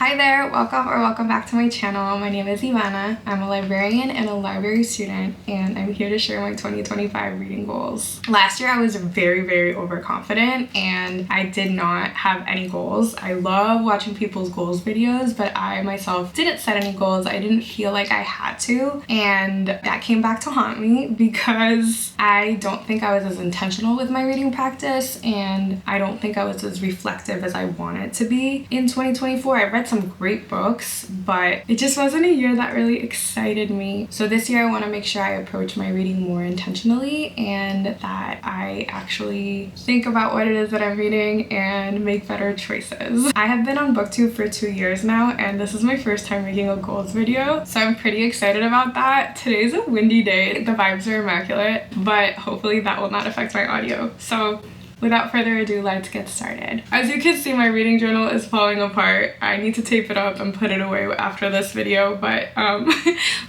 Hi there, welcome back to my channel. My name is ELENA. I'm a librarian and a library student, and I'm here to share my 2025 reading goals. Last year I was very overconfident and I did not have any goals. I love watching people's goals videos, but I myself didn't set any goals. I didn't feel like I had to, and that came back to haunt me because I don't think I was as intentional with my reading practice, and I don't think I was as reflective as I wanted to be in 2024. I read some great books, but it just wasn't a year that really excited me. So this year I want to make sure I approach my reading more intentionally and that I actually think about what it is that I'm reading and make better choices. I have been on BookTube for 2 years now, and this is my first time making a goals video, so I'm pretty excited about that. Today's a windy day. The vibes are immaculate, but hopefully that will not affect my audio. So without further ado, let's get started. As you can see, my reading journal is falling apart. I need to tape it up and put it away after this video, but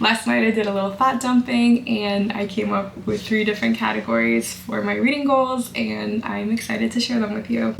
last night I did a little thought dumping and I came up with 3 different categories for my reading goals, and I'm excited to share them with you.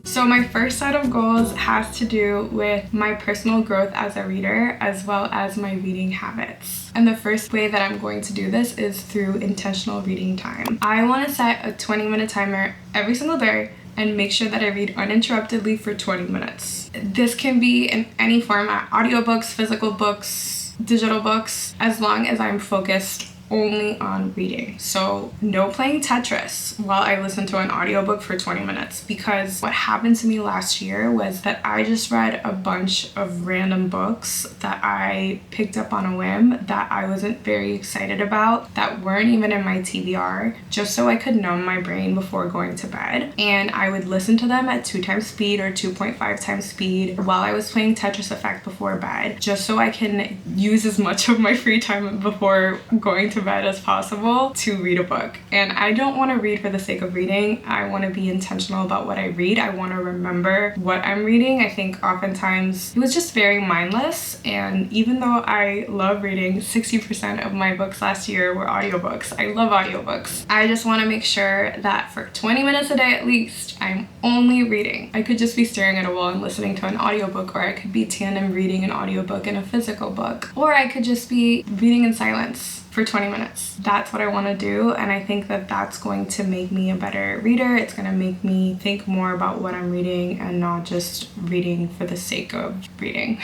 So my first set of goals has to do with my personal growth as a reader, as well as my reading habits. And the first way that I'm going to do this is through intentional reading time. I want to set a 20-minute timer every single day and make sure that I read uninterruptedly for 20 minutes. This can be in any format: audiobooks, physical books, digital books, as long as I'm focused only on reading. So no playing Tetris while I listen to an audiobook for 20 minutes, because what happened to me last year was that I just read a bunch of random books that I picked up on a whim that I wasn't very excited about, that weren't even in my TBR, just so I could numb my brain before going to bed. And I would listen to them at 2 times speed or 2.5 times speed while I was playing Tetris Effect before bed, just so I can use as much of my free time before going to bed as possible to read a book. And I don't want to read for the sake of reading. I want to be intentional about what I read. I want to remember what I'm reading. I think oftentimes it was just very mindless, and even though I love reading, 60% of my books last year were audiobooks. I love audiobooks. I just want to make sure that for 20 minutes a day at least, I'm only reading. I could just be staring at a wall and listening to an audiobook, or I could be tandem reading an audiobook and a physical book, or I could just be reading in silence for 20 minutes. That's what I want to do, and I think that that's going to make me a better reader. It's going to make me think more about what I'm reading and not just reading for the sake of reading.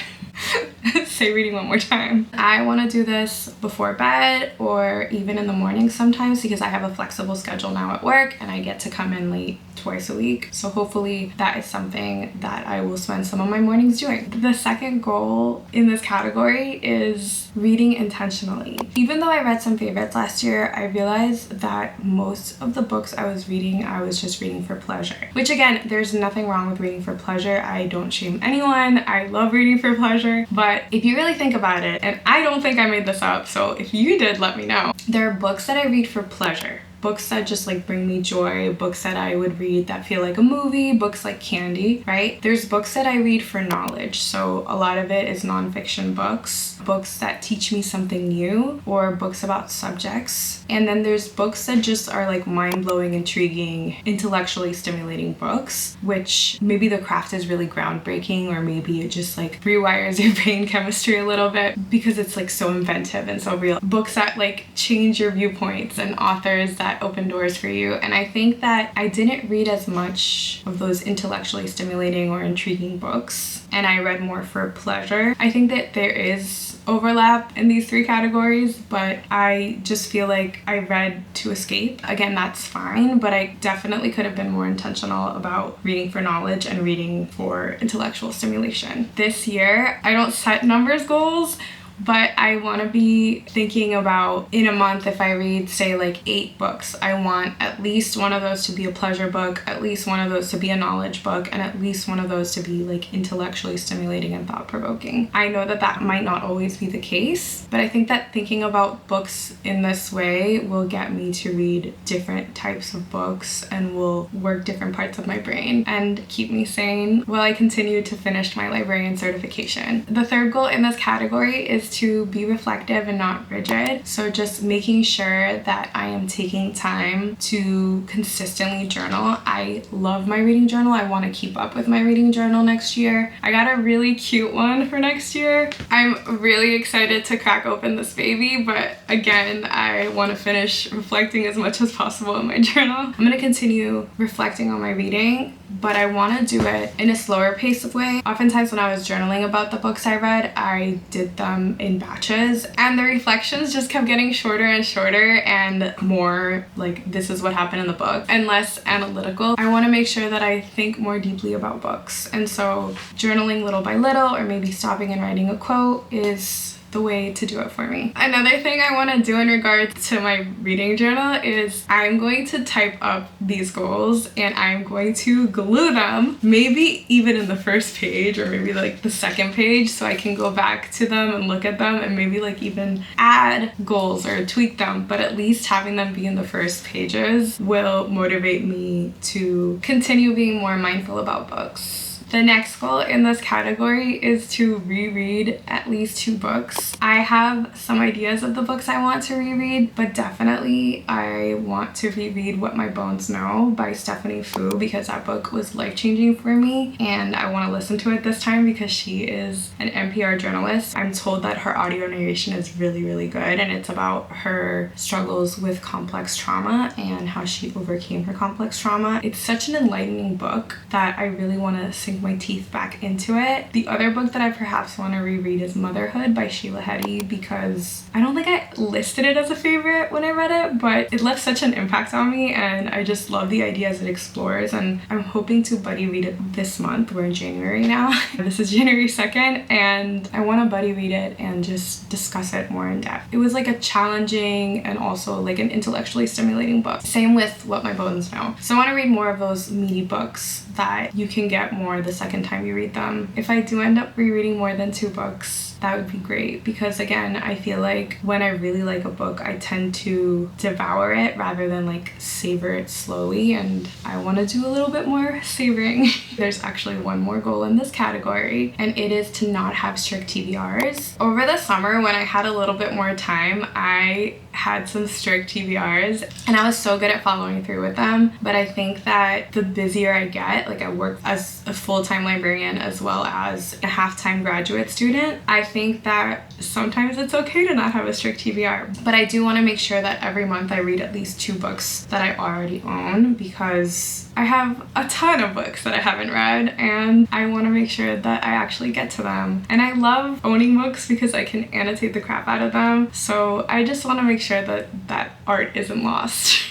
Say reading one more time. I want to do this before bed or even in the morning sometimes, because I have a flexible schedule now at work and I get to come in late twice a week. So hopefully that is something that I will spend some of my mornings doing. The second goal in this category is reading intentionally. Even though I read some favorites last year, I realized that most of the books I was reading, I was just reading for pleasure. Which again, there's nothing wrong with reading for pleasure. I don't shame anyone. I love reading for pleasure. But if you really think about it, and I don't think I made this up, so if you did, let me know. There are books that I read for pleasure. Books that just like bring me joy, books that I would read that feel like a movie, books like candy, right? There's books that I read for knowledge, so a lot of it is nonfiction books, books that teach me something new, or books about subjects. And then there's books that just are like mind-blowing, intriguing, intellectually stimulating books, which maybe the craft is really groundbreaking, or maybe it just like rewires your brain chemistry a little bit because it's like so inventive and so real. Books that like change your viewpoints, and authors that open doors for you. And I think that I didn't read as much of those intellectually stimulating or intriguing books, and I read more for pleasure. I think that there is overlap in these 3 categories, but I just feel like I read to escape. Again, that's fine, but I definitely could have been more intentional about reading for knowledge and reading for intellectual stimulation. This year, I don't set numbers goals, but I want to be thinking about, in a month, if I read, say, like 8 books, I want at least one of those to be a pleasure book, at least one of those to be a knowledge book, and at least one of those to be like intellectually stimulating and thought-provoking. I know that that might not always be the case, but I think that thinking about books in this way will get me to read different types of books and will work different parts of my brain and keep me sane while I continue to finish my librarian certification. The third goal in this category is is to be reflective and not rigid. So just making sure that I am taking time to consistently journal. I love my reading journal. I want to keep up with my reading journal next year. I got a really cute one for next year. I'm really excited to crack open this baby, but again, I want to finish reflecting as much as possible in my journal. I'm going to continue reflecting on my reading, but I want to do it in a slower pace of way. Oftentimes when I was journaling about the books I read, I did them in batches, and the reflections just kept getting shorter and shorter and more like this is what happened in the book and less analytical. I want to make sure that I think more deeply about books, and so journaling little by little, or maybe stopping and writing a quote, is the way to do it for me. Another thing I want to do in regards to my reading journal is I'm going to type up these goals and I'm going to glue them, maybe even in the first page or maybe like the second page, so I can go back to them and look at them and maybe like even add goals or tweak them, but at least having them be in the first pages will motivate me to continue being more mindful about books. The next goal in this category is to reread at least 2 books. I have some ideas of the books I want to reread, but definitely I want to reread What My Bones Know by Stephanie Fu, because that book was life-changing for me and I want to listen to it this time because she is an NPR journalist. I'm told that her audio narration is really, really good, and it's about her struggles with complex trauma and how she overcame her complex trauma. It's such an enlightening book that I really want to sink my teeth back into it. The other book that I perhaps want to reread is Motherhood by Sheila, because I don't think I listed it as a favorite when I read it, but it left such an impact on me and I just love the ideas it explores, and I'm hoping to buddy read it this month. We're in January now. This is January 2nd and I want to buddy read it and just discuss it more in depth. It was like a challenging and also like an intellectually stimulating book. Same with What My Bones Know. So I want to read more of those meaty books that you can get more the second time you read them. If I do end up rereading more than 2 books, that would be great, because again, I feel like when I really like a book, I tend to devour it rather than like savor it slowly, and I want to do a little bit more savoring. There's actually one more goal in this category, and it is to not have strict TBRs. Over the summer, when I had a little bit more time, I had some strict TBRs and I was so good at following through with them, but I think that the busier I get, like I work as a full-time librarian as well as a half-time graduate student, I think that sometimes it's okay to not have a strict TBR. But I do want to make sure that every month I read at least 2 books that I already own, because I have a ton of books that I haven't read and I want to make sure that I actually get to them. And I love owning books because I can annotate the crap out of them, so I just want to make sure that that art isn't lost.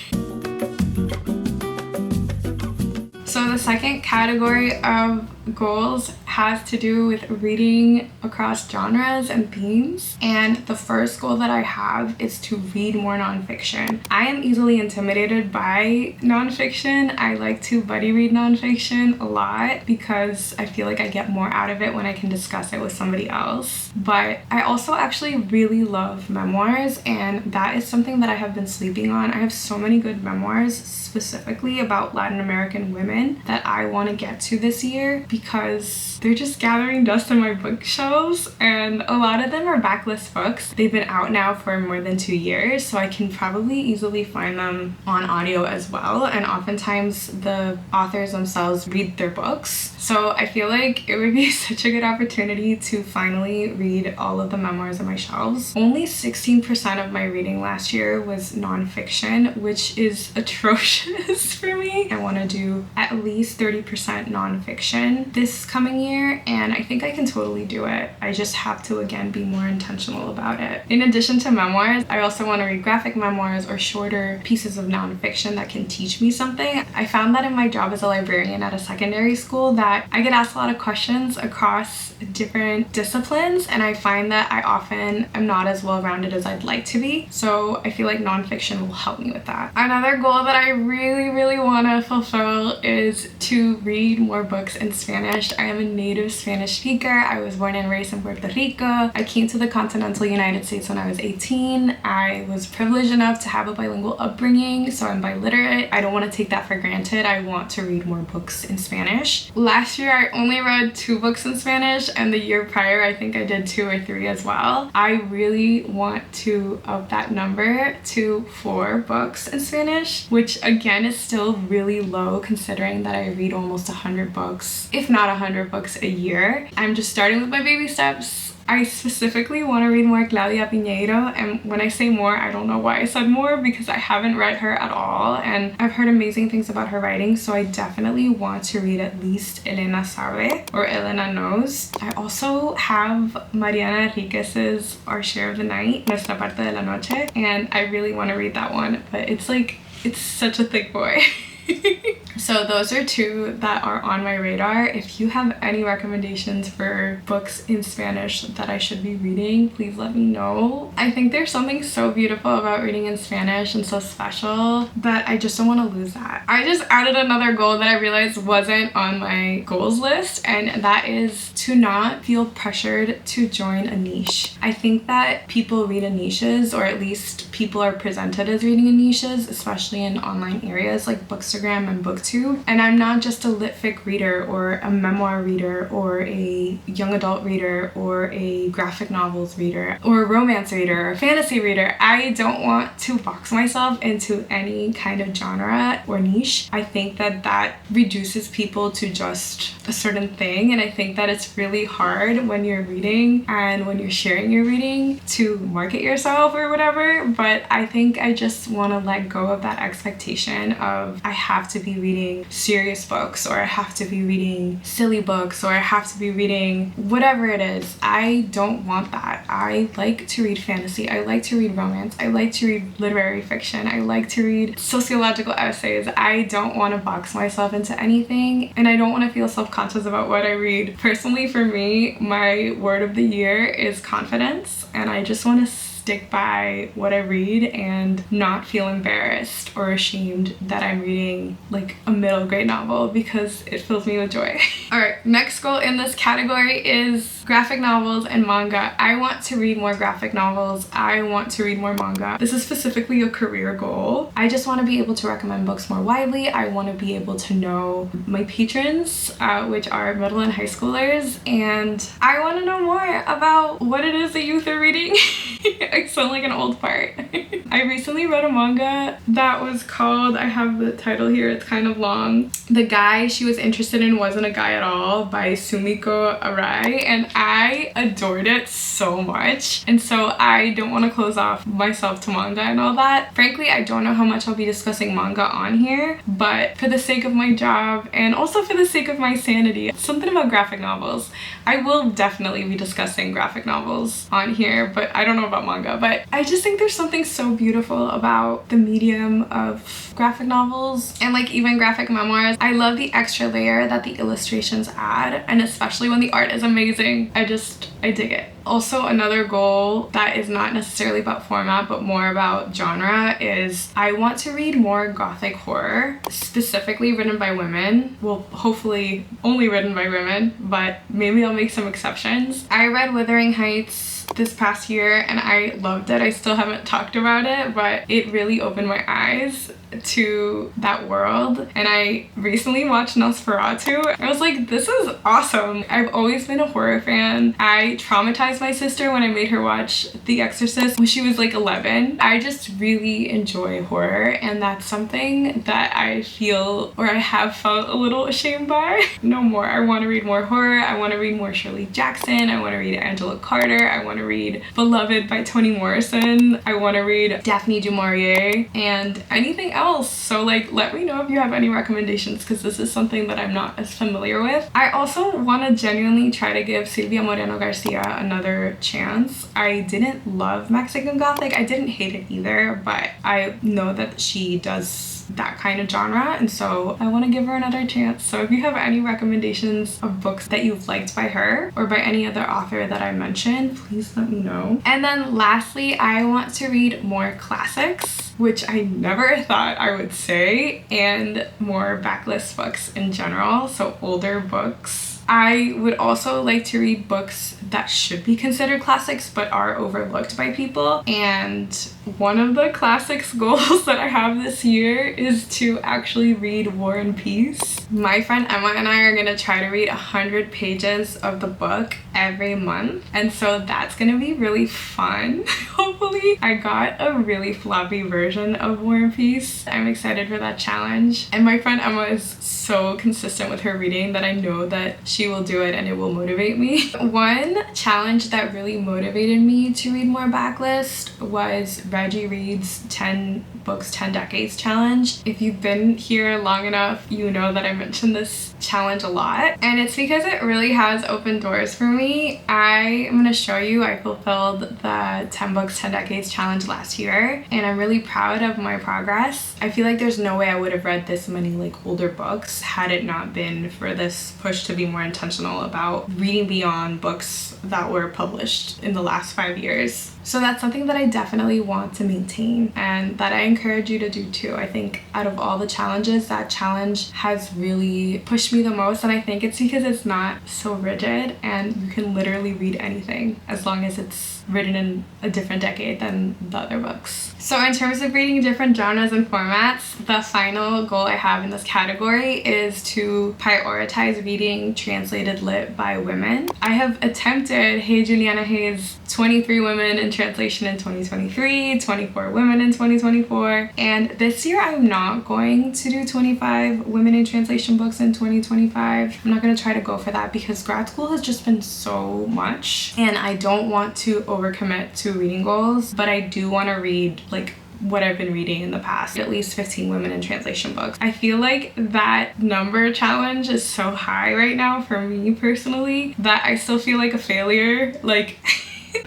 So the second category of goals has to do with reading across genres and themes, and the first goal that I have is to read more nonfiction. I am easily intimidated by nonfiction. I like to buddy read nonfiction a lot because I feel like I get more out of it when I can discuss it with somebody else. But I also actually really love memoirs, and that is something that I have been sleeping on. I have so many good memoirs specifically about Latin American women that I want to get to this year, because they're just gathering dust on my bookshelves, and a lot of them are backlist books. They've been out now for more than 2 years, so I can probably easily find them on audio as well, and oftentimes the authors themselves read their books. So I feel like it would be such a good opportunity to finally read all of the memoirs on my shelves. Only 16% of my reading last year was nonfiction, which is atrocious for me. I want to do at least 30% nonfiction this coming year, and I think I can totally do it. I just have to, again, be more intentional about it. In addition to memoirs, I also want to read graphic memoirs or shorter pieces of nonfiction that can teach me something. I found that in my job as a librarian at a secondary school that I get asked a lot of questions across different disciplines, and I find that I often am not as well-rounded as I'd like to be. So I feel like nonfiction will help me with that. Another goal that I really want to fulfill is to read more books in Spanish. I am a native Spanish speaker. I was born and raised in Puerto Rico. I came to the continental United States when I was 18. I was privileged enough to have a bilingual upbringing, so I'm biliterate. I don't want to take that for granted. I want to read more books in Spanish. Last year I only read 2 books in Spanish, and the year prior I think I did 2 or 3 as well. I really want to up that number to 4 books in Spanish, which again is still really low considering that I read almost 100 books, if not 100 books a year. I'm just starting with my baby steps. I specifically want to read more Claudia Piñeiro, and when I say more, I don't know why I said more because I haven't read her at all, and I've heard amazing things about her writing, so I definitely want to read at least ELENA SABE or ELENA Knows. I also have Mariana Enríquez's Our Share of the Night, Nuestra Parte de la Noche, and I really want to read that one, but it's such a thick boy. So those are 2 that are on my radar. If you have any recommendations for books in Spanish that I should be reading, please let me know. I think there's something so beautiful about reading in Spanish and so special that I just don't want to lose that. I just added another goal that I realized wasn't on my goals list, and that is to not feel pressured to join a niche. I think that people read in niches, or at least people are presented as reading in niches, especially in online areas like Bookstagram and BookTube. And I'm not just a lit fic reader or a memoir reader or a young adult reader or a graphic novels reader or a romance reader or a fantasy reader. I don't want to box myself into any kind of genre or niche. I think that that reduces people to just a certain thing, and I think that it's really hard when you're reading and when you're sharing your reading to market yourself or whatever. But I think I just want to let go of that expectation of I have to be reading serious books, or I have to be reading silly books, or I have to be reading whatever it is. I don't want that. I like to read fantasy. I like to read romance. I like to read literary fiction. I like to read sociological essays. I don't want to box myself into anything, and I don't want to feel self-conscious about what I read. Personally, for me, my word of the year is confidence, and I just want to stick by what I read and not feel embarrassed or ashamed that I'm reading like a middle grade novel, because it fills me with joy. Alright, next goal in this category is graphic novels and manga. I want to read more graphic novels. I want to read more manga. This is specifically a career goal. I just want to be able to recommend books more widely. I want to be able to know my patrons, which are middle and high schoolers, and I want to know more about what it is that youth are reading. I sound like an old fart. I recently read a manga that was called, I have the title here, it's kind of long. The guy she was interested in wasn't a guy at all, by Sumiko Arai, and I adored it so much. And so I don't want to close off myself to manga and all that. Frankly, I don't know how much I'll be discussing manga on here, but for the sake of my job and also for the sake of my sanity, something about graphic novels. I will definitely be discussing graphic novels on here, but I don't know about manga. But I just think there's something so beautiful about the medium of graphic novels and like even graphic memoirs. I love the extra layer that the illustrations add, and especially when the art is amazing. I dig it. Also, another goal that is not necessarily about format but more about genre is I want to read more gothic horror, specifically written by women. Well, hopefully only written by women, but maybe I'll make some exceptions. I read Wuthering Heights this past year and I loved it. I still haven't talked about it, but it really opened my eyes to that world, and I recently watched NOSFERATU. I was like, this is awesome. I've always been a horror fan. I traumatized my sister when I made her watch The Exorcist when she was like 11. I just really enjoy horror, and that's something that I feel, or I have felt, a little ashamed by. No more. I want to read more horror. I want to read more Shirley Jackson. I want to read Angela Carter. I want to read Beloved by Toni Morrison. I want to read Daphne du Maurier and anything else. So like, let me know if you have any recommendations, because this is something that I'm not as familiar with. I also want to genuinely try to give Silvia Moreno-García another chance. I didn't love Mexican Gothic. I didn't hate it either, but I know that she does that kind of genre, and so I want to give her another chance. So if you have any recommendations of books that you've liked by her or by any other author that I mentioned, please let me know. And then lastly, I want to read more classics, which I never thought I would say, and more backlist books in general, so older books. I would also like to read books that should be considered classics but are overlooked by people. And one of the classics goals that I have this year is to actually read War and Peace. My friend Emma and I are gonna try to read 100 pages of the book every month, and so that's gonna be really fun. Hopefully. I got a really floppy version of War and Peace. I'm excited for that challenge, and my friend Emma is so consistent with her reading that I know that she will do it and it will motivate me. One challenge that really motivated me to read more backlist was Reggie Reed's 10 Books 10 Decades challenge. If you've been here long enough, you know that I mentioned this challenge a lot, and it's because it really has opened doors for me. I am going to show you I fulfilled the 10 Books 10 Decades challenge last year, and I'm really proud of my progress. I feel like there's no way I would have read this many like older books had it not been for this push to be more intentional about reading beyond books that were published in the last 5 years. So that's something that I definitely want to maintain and that I encourage you to do too. I think out of all the challenges, that challenge has really pushed me the most, and I think it's because it's not so rigid and you can literally read anything as long as it's written in a different decade than the other books. So in terms of reading different genres and formats, the final goal I have in this category is to prioritize reading translated lit by women. I have attempted Hey Juliana Hayes' 23 women in translation in 2023, 24 women in 2024, and this year I'm not going to do 25 women in translation books in 2025. I'm not going to try to go for that because grad school has just been so much and I don't want to overcommit to reading goals, but I do want to read like what I've been reading in the past, at least 15 women in translation books. I feel like that number challenge is so high right now for me personally that I still feel like a failure. Like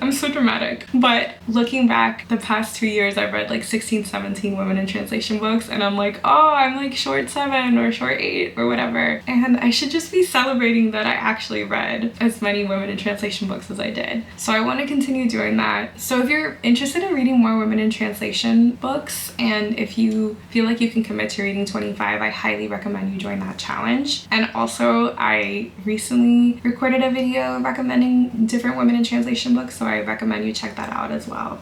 I'm so dramatic, but looking back the past 2 years I've read like 16, 17 women in translation books, and I'm like, oh, I'm like short 7 or short 8 or whatever, and I should just be celebrating that I actually read as many women in translation books as I did. So I want to continue doing that. So if you're interested in reading more women in translation books, and if you feel like you can commit to reading 25, I highly recommend you join that challenge. And also I recently recorded a video recommending different women in translation books, so I recommend you check that out as well.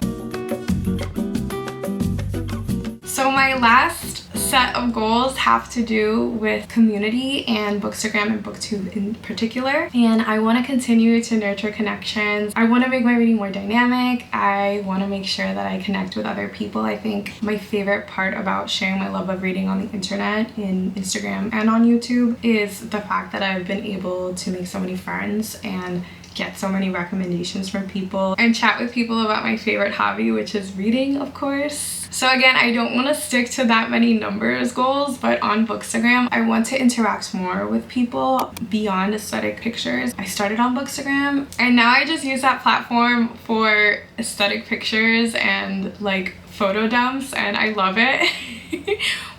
So my last set of goals have to do with community and Bookstagram and Booktube in particular, and I want to continue to nurture connections. I want to make my reading more dynamic. I want to make sure that I connect with other people. I think my favorite part about sharing my love of reading on the internet, in Instagram and on YouTube, is the fact that I've been able to make so many friends and get so many recommendations from people and chat with people about my favorite hobby, which is reading, of course. So again, I don't want to stick to that many numbers goals, but on Bookstagram, I want to interact more with people beyond aesthetic pictures. I started on Bookstagram and now I just use that platform for aesthetic pictures and like photo dumps, and I love it.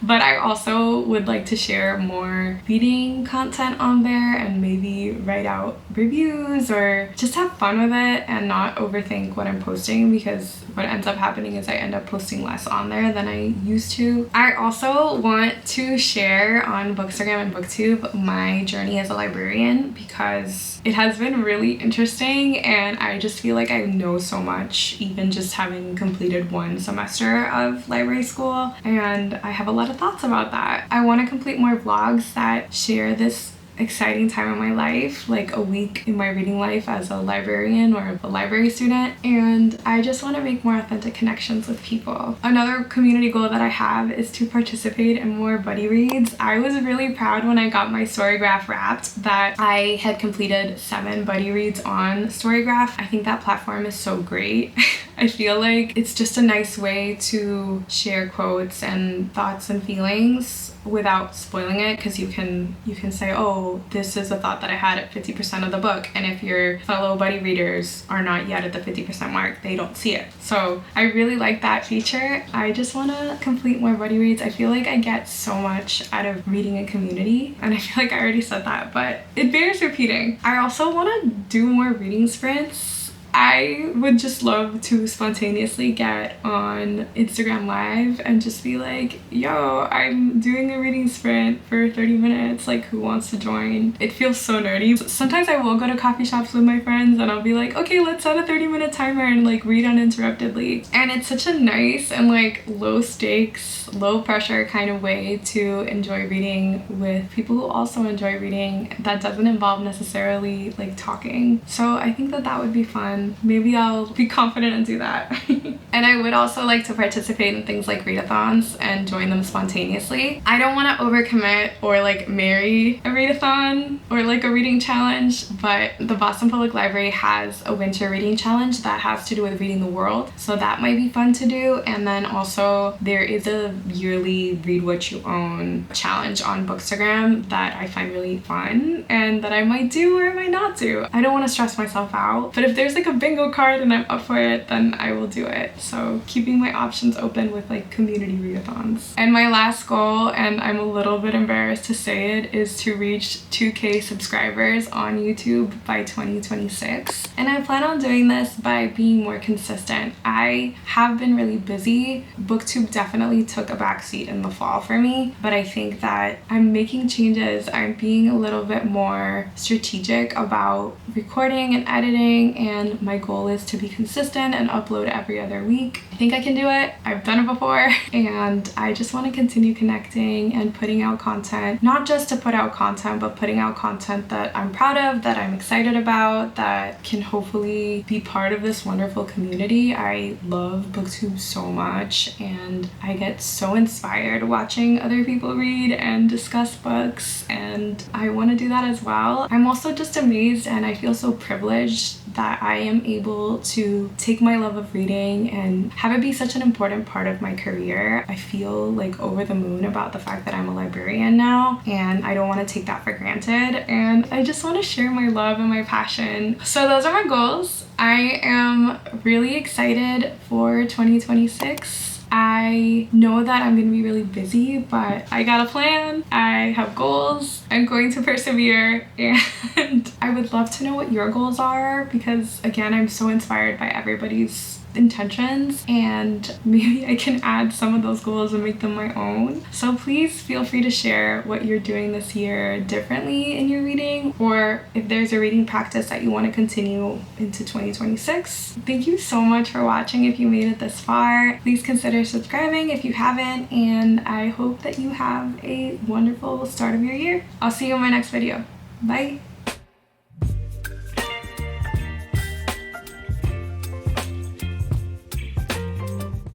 But I also would like to share more reading content on there and maybe write out reviews or just have fun with it and not overthink what I'm posting, because what ends up happening is I end up posting less on there than I used to. I also want to share on Bookstagram and Booktube my journey as a librarian, because it has been really interesting and I just feel like I know so much, even just having completed 1 semester of library school, and I have a lot of thoughts about that. I want to complete more vlogs that share this exciting time in my life, like a week in my reading life as a librarian or a library student, and I just want to make more authentic connections with people. Another community goal that I have is to participate in more buddy reads. I was really proud when I got my Storygraph Wrapped that I had completed 7 buddy reads on Storygraph. I think that platform is so great. I feel like it's just a nice way to share quotes and thoughts and feelings without spoiling it, because you can say, oh, this is a thought that I had at 50% of the book, and if your fellow buddy readers are not yet at the 50% mark, they don't see it. So I really like that feature. I just want to complete more buddy reads. I feel like I get so much out of reading in community, and I feel like I already said that, but it bears repeating. I also want to do more reading sprints. I would just love to spontaneously get on Instagram Live and just be like, yo, I'm doing a reading sprint for 30 minutes, like who wants to join? It feels so nerdy. Sometimes I will go to coffee shops with my friends and I'll be like, okay, let's set a 30-minute timer and like read uninterruptedly. And it's such a nice and like low stakes, low pressure kind of way to enjoy reading with people who also enjoy reading that doesn't involve necessarily like talking. So I think that that would be fun. Maybe I'll be confident and do that. And I would also like to participate in things like readathons and join them spontaneously. I don't want to overcommit or like marry a readathon or like a reading challenge, but the Boston Public Library has a winter reading challenge that has to do with reading the world. So that might be fun to do. And then also there is a yearly Read What You Own challenge on Bookstagram that I find really fun and that I might do or I might not do. I don't want to stress myself out, but if there's like a bingo card and I'm up for it, then I will do it. So keeping my options open with like community readathons. And my last goal, and I'm a little bit embarrassed to say it, is to reach 2K subscribers on YouTube by 2026. And I plan on doing this by being more consistent. I have been really busy. BookTube definitely took a backseat in the fall for me, but I think that I'm making changes. I'm being a little bit more strategic about recording and editing, and my goal is to be consistent and upload every other week. I think I can do it. I've done it before, and I just want to continue connecting and putting out content, not just to put out content, but putting out content that I'm proud of, that I'm excited about, that can hopefully be part of this wonderful community. I love BookTube so much, and I get so inspired watching other people read and discuss books, and I want to do that as well. I'm also just amazed and I feel so privileged that I am able to take my love of reading and have it be such an important part of my career. I feel like over the moon about the fact that I'm a librarian now, and I don't want to take that for granted, and I just want to share my love and my passion. So those are my goals. I am really excited for 2026. I know that I'm going to be really busy, but I got a plan. I have goals. I'm going to persevere, and I would love to know what your goals are, because again, I'm so inspired by everybody's intentions, and maybe I can add some of those goals and make them my own. So please feel free to share what you're doing this year differently in your reading, or if there's a reading practice that you want to continue into 2026. Thank you so much for watching. If you made it this far, please consider subscribing if you haven't, and I hope that you have a wonderful start of your year. I'll see you in my next video. Bye!